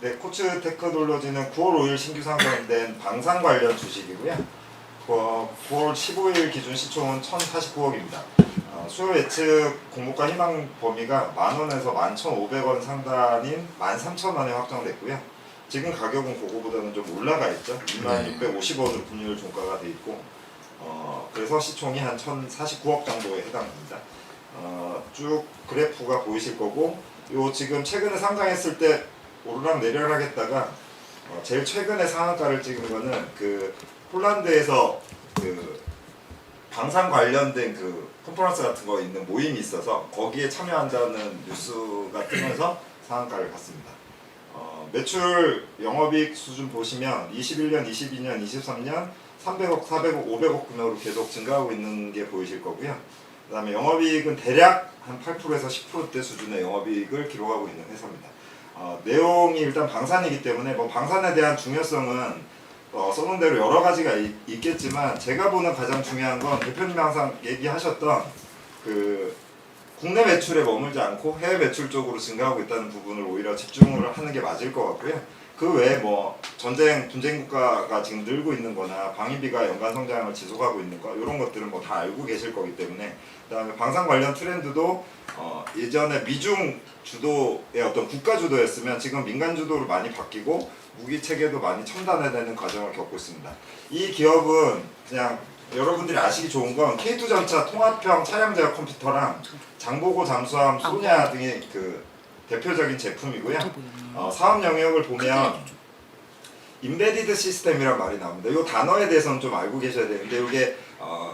네, 코츠 테크놀로지는 9월 5일 신규 상장된 방산 관련 주식이고요. 9월 15일 기준 시총은 1,049억입니다. 수요 예측 공모가 희망 범위가 만원에서 11,500원 상단인 13,000원에 확정됐고요. 지금 가격은 그거보다는 좀 올라가 있죠. 2650원으로 분류율 종가가 돼 있고, 그래서 시총이 한 1,049억 정도에 해당됩니다. 쭉 그래프가 보이실 거고, 요 지금 최근에 상장했을 때 오르락 내리락 했다가 제일 최근에 상한가를 찍은 거는 그 폴란드에서 그 방산 관련된 그 컨퍼런스 같은 거 있는 모임이 있어서 거기에 참여한다는 뉴스가 뜨면서 상한가를 갔습니다. 매출 영업이익 수준 보시면 21년, 22년, 23년 300억, 400억, 500억 금액으로 계속 증가하고 있는 게 보이실 거고요. 그 다음에 영업이익은 대략 한 8%에서 10%대 수준의 영업이익을 기록하고 있는 회사입니다. 내용이 일단 방산이기 때문에 뭐 방산에 대한 중요성은 써놓은 대로 여러 가지가 있겠지만 제가 보는 가장 중요한 건 대표님이 항상 얘기하셨던 그 국내 매출에 머물지 않고 해외 매출 쪽으로 증가하고 있다는 부분을 오히려 집중을 하는 게 맞을 것 같고요. 그 외에 뭐 전쟁 분쟁 국가가 지금 늘고 있는 거나 방위비가 연간 성장을 지속하고 있는 거 이런 것들은 뭐 다 알고 계실 거기 때문에, 그다음에 방산 관련 트렌드도 예전에 미중 주도의 어떤 국가 주도였으면 지금 민간 주도로 많이 바뀌고 무기 체계도 많이 첨단화되는 과정을 겪고 있습니다. 이 기업은 그냥 여러분들이 아시기 좋은 건 K2 전차 통합형 차량 제어 컴퓨터랑 장보고 잠수함 소냐 등의 그 대표적인 제품이고요. 사업 영역을 보면 임베디드 시스템이란 말이 나옵니다. 이 단어에 대해서는 좀 알고 계셔야 되는데 이게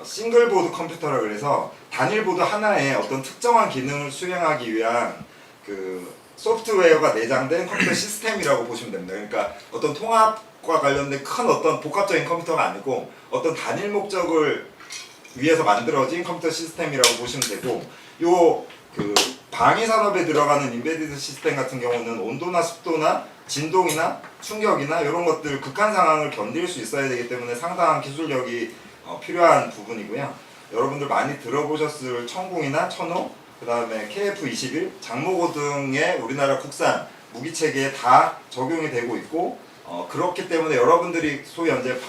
싱글 보드 컴퓨터라 그래서 단일 보드 하나에 어떤 특정한 기능을 수행하기 위한 그 소프트웨어가 내장된 컴퓨터 시스템이라고 보시면 됩니다. 그러니까 어떤 통합과 관련된 큰 어떤 복합적인 컴퓨터가 아니고 어떤 단일 목적을 위해서 만들어진 컴퓨터 시스템이라고 보시면 되고, 요 그 방위 산업에 들어가는 임베디드 시스템 같은 경우는 온도나 습도나 진동이나 충격이나 이런 것들 극한 상황을 견딜 수 있어야 되기 때문에 상당한 기술력이 필요한 부분이고요. 여러분들 많이 들어보셨을 천궁이나 천호, 그 다음에 KF-21, 장모고 등의 우리나라 국산 무기 체계에 다 적용이 되고 있고, 그렇기 때문에 여러분들이 소위 현재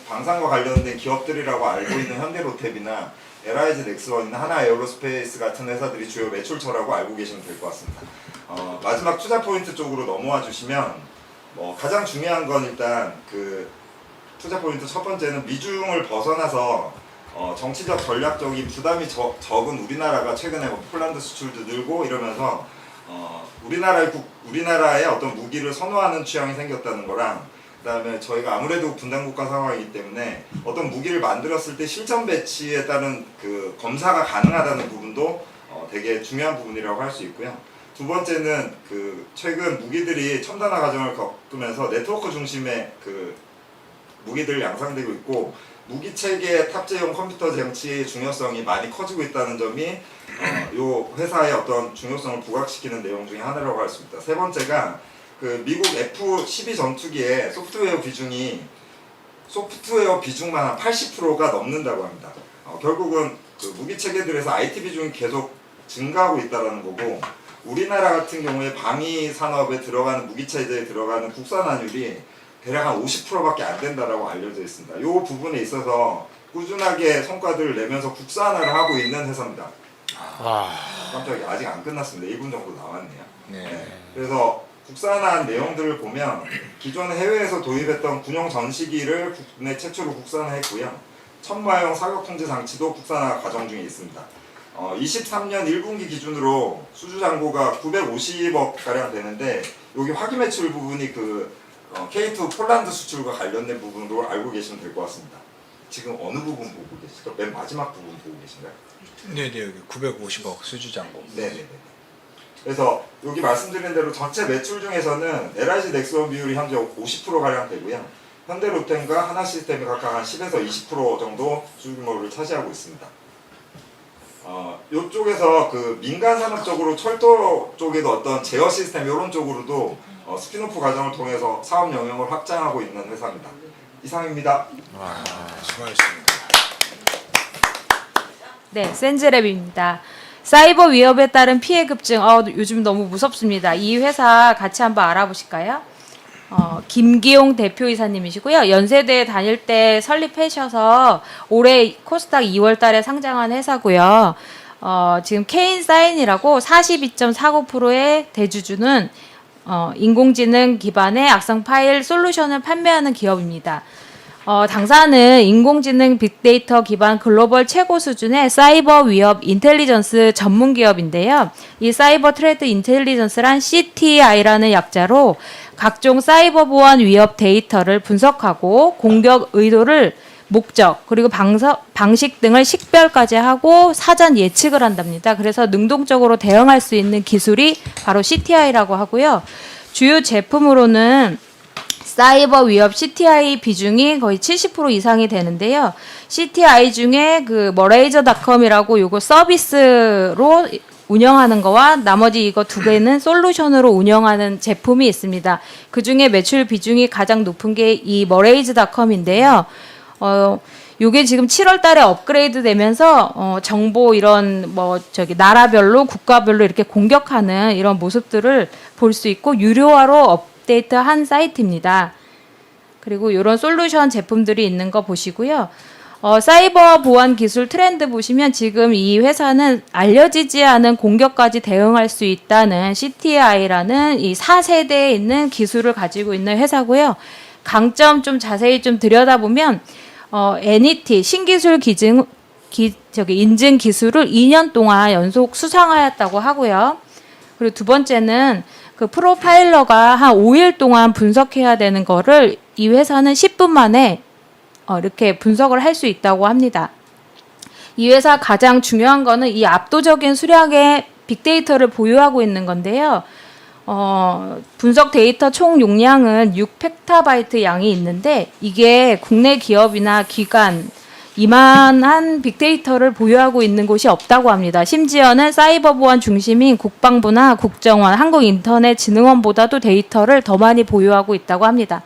방산과 관련된 기업들이라고 알고 있는 현대로템이나 LIG 넥스원이나 하나에어로스페이스 같은 회사들이 주요 매출처라고 알고 계시면 될 것 같습니다. 마지막 투자 포인트 쪽으로 넘어와 주시면 가장 중요한 건 일단 그 투자 포인트 첫 번째는 미중을 벗어나서 정치적 전략적인 부담이 적은 우리나라가 최근에 폴란드 수출도 늘고 이러면서 우리나라의 어떤 무기를 선호하는 취향이 생겼다는 거랑, 그다음에 저희가 아무래도 분단국가 상황이기 때문에 어떤 무기를 만들었을 때 실전 배치에 따른 그 검사가 가능하다는 부분도 되게 중요한 부분이라고 할 수 있고요. 두 번째는 그 최근 무기들이 첨단화 과정을 겪으면서 네트워크 중심의 그 무기들 양상되고 있고 무기 체계 탑재용 컴퓨터 장치의 중요성이 많이 커지고 있다는 점이 요 회사의 어떤 중요성을 부각시키는 내용 중에 하나라고 할 수 있다. 세 번째가 그 미국 F-12 전투기의 소프트웨어 비중만 한 80%가 넘는다고 합니다. 결국은 그 무기 체계들에서 IT 비중이 계속 증가하고 있다는 거고, 우리나라 같은 경우에 방위 산업에 들어가는 무기 체제에 들어가는 국산화율이 대략 한 50%밖에 안 된다라고 알려져 있습니다. 이 부분에 있어서 꾸준하게 성과들을 내면서 국산화를 하고 있는 회사입니다. 깜짝이야, 아직 안 끝났습니다. 1분 정도 남았네요. 네. 그래서 국산화한 내용들을 보면 기존 해외에서 도입했던 군용 전시기를 국내 최초로 국산화했고요. 첨가형 사격 통제 장치도 국산화 과정 중에 있습니다. 23년 1분기 기준으로 수주 잔고가 950억 가량 되는데 여기 화기 매출 부분이 그 K2 폴란드 수출과 관련된 부분으로 알고 계시면 될 것 같습니다. 지금 어느 부분 보고 계시죠? 맨 마지막 부분 보고 계신가요? 네네, 여기 950억 수주 잔고. 네네네. 그래서 여기 말씀드린 대로 전체 매출 중에서는 LIG 넥스원 비율이 현재 50% 가량 되고요. 현대로템과 하나시스템이 각각 한 10에서 20% 정도 수주규모를 차지하고 있습니다. 이쪽에서 그 민간 산업 쪽으로 철도 쪽에도 어떤 제어 시스템 이런 쪽으로도 스피노프 과정을 통해서 사업 영역을 확장하고 있는 회사입니다. 이상입니다. 수고하셨습니다. 네, 센즈랩입니다. 사이버 위협에 따른 피해 급증, 요즘 너무 무섭습니다. 이 회사 같이 한번 알아보실까요? 김기용 대표이사님이시고요. 연세대 다닐 때 설립하셔서 올해 코스닥 2월 달에 상장한 회사고요. 지금 케인사인이라고 42.49%의 대주주는 인공지능 기반의 악성 파일 솔루션을 판매하는 기업입니다. 당사는 인공지능 빅데이터 기반 글로벌 최고 수준의 사이버 위협 인텔리전스 전문 기업인데요. 이 사이버 트레드 인텔리전스란 CTI라는 약자로 각종 사이버 보안 위협 데이터를 분석하고 공격 의도를 목적 그리고 방식 등을 식별까지 하고 사전 예측을 한답니다. 그래서 능동적으로 대응할 수 있는 기술이 바로 CTI라고 하고요. 주요 제품으로는 사이버 위협 CTI 비중이 거의 70% 이상이 되는데요. CTI 중에 그 머레이저닷컴이라고 요거 서비스로 운영하는 거와 나머지 이거 두 개는 솔루션으로 운영하는 제품이 있습니다. 그 중에 매출 비중이 가장 높은 게 이 머레이즈닷컴인데요. 요게 지금 7월 달에 업그레이드 되면서 정보 이런 나라별로 국가별로 이렇게 공격하는 이런 모습들을 볼 수 있고 유료화로 업데이트한 사이트입니다. 그리고 이런 솔루션 제품들이 있는 거 보시고요. 사이버 보안 기술 트렌드 보시면 지금 이 회사는 알려지지 않은 공격까지 대응할 수 있다는 CTI라는 이 4세대에 있는 기술을 가지고 있는 회사고요. 강점 좀 자세히 좀 들여다보면 NET 신기술 인증 기술을 2년 동안 연속 수상하였다고 하고요. 그리고 두 번째는 그 프로파일러가 한 5일 동안 분석해야 되는 거를 이 회사는 10분 만에 이렇게 분석을 할 수 있다고 합니다. 이 회사 가장 중요한 거는 이 압도적인 수량의 빅데이터를 보유하고 있는 건데요. 분석 데이터 총 용량은 6펙타바이트 양이 있는데 이게 국내 기업이나 기관 이만한 빅데이터를 보유하고 있는 곳이 없다고 합니다. 심지어는 사이버 보안 중심인 국방부나 국정원, 한국인터넷진흥원보다도 데이터를 더 많이 보유하고 있다고 합니다.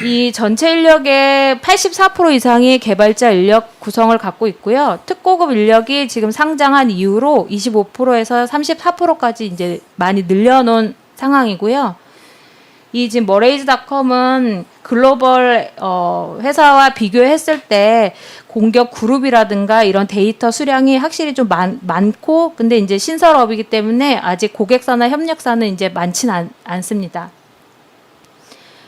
이 전체 인력의 84% 이상이 개발자 인력 구성을 갖고 있고요. 특고급 인력이 지금 상장한 이후로 25%에서 34%까지 이제 많이 늘려놓은 상황이고요. 이 지금 머레이즈닷컴은 글로벌 회사와 비교했을 때 공격 그룹이라든가 이런 데이터 수량이 확실히 좀 많고 근데 이제 신설업이기 때문에 아직 고객사나 협력사는 이제 많지는 않습니다.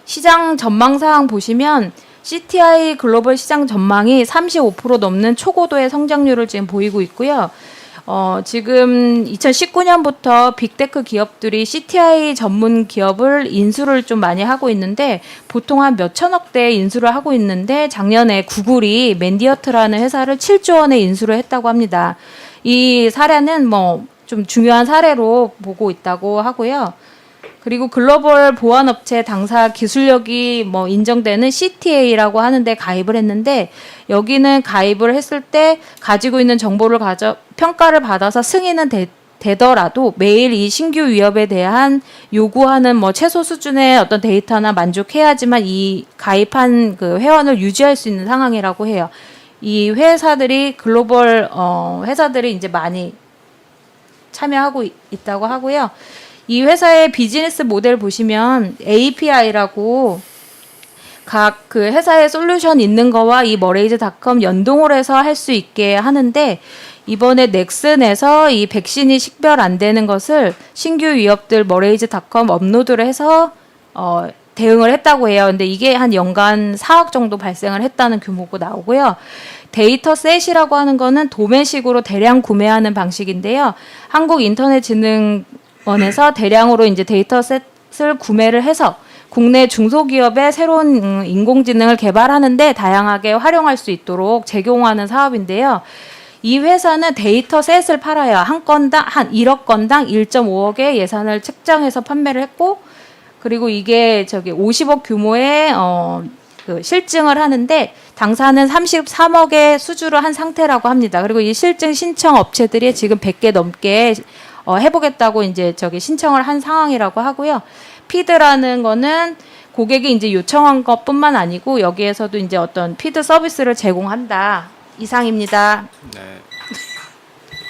시장 전망 사항 보시면 CTI 글로벌 시장 전망이 35% 넘는 초고도의 성장률을 지금 보이고 있고요. 지금 2019년부터 빅테크 기업들이 CTI 전문 기업을 인수를 좀 많이 하고 있는데 보통 한 몇천억 대 인수를 하고 있는데 작년에 구글이 맨디어트라는 회사를 7조 원에 인수를 했다고 합니다. 이 사례는 좀 중요한 사례로 보고 있다고 하고요. 그리고 글로벌 보안업체 당사 기술력이 인정되는 CTA라고 하는데 가입을 했는데 여기는 가입을 했을 때 가지고 있는 정보를 평가를 받아서 승인은 되더라도 매일 이 신규 위협에 대한 요구하는 최소 수준의 어떤 데이터나 만족해야지만 이 가입한 그 회원을 유지할 수 있는 상황이라고 해요. 이 회사들이 글로벌 회사들이 이제 많이 참여하고 있다고 하고요. 이 회사의 비즈니스 모델 보시면 API라고 각 그 회사의 솔루션 있는 거와 이 머레이즈닷컴 연동을 해서 할 수 있게 하는데 이번에 넥슨에서 이 백신이 식별 안 되는 것을 신규 위협들 머레이즈닷컴 업로드를 해서 대응을 했다고 해요. 근데 이게 한 연간 4억 정도 발생을 했다는 규모고 나오고요. 데이터셋이라고 하는 거는 도매식으로 대량 구매하는 방식인데요. 한국인터넷진흥원에서 대량으로 이제 데이터셋을 구매를 해서 국내 중소기업의 새로운 인공지능을 개발하는데 다양하게 활용할 수 있도록 제공하는 사업인데요. 이 회사는 데이터셋을 팔아요. 한 1억 건당 1.5억의 예산을 책정해서 판매를 했고, 그리고 이게 50억 규모의 그 실증을 하는데 당사는 33억의 수주를 한 상태라고 합니다. 그리고 이 실증 신청 업체들이 지금 100개 넘게 해보겠다고 이제 신청을 한 상황이라고 하고요. 피드라는 거는 고객이 이제 요청한 것뿐만 아니고 여기에서도 이제 어떤 피드 서비스를 제공한다. 이상입니다. 네.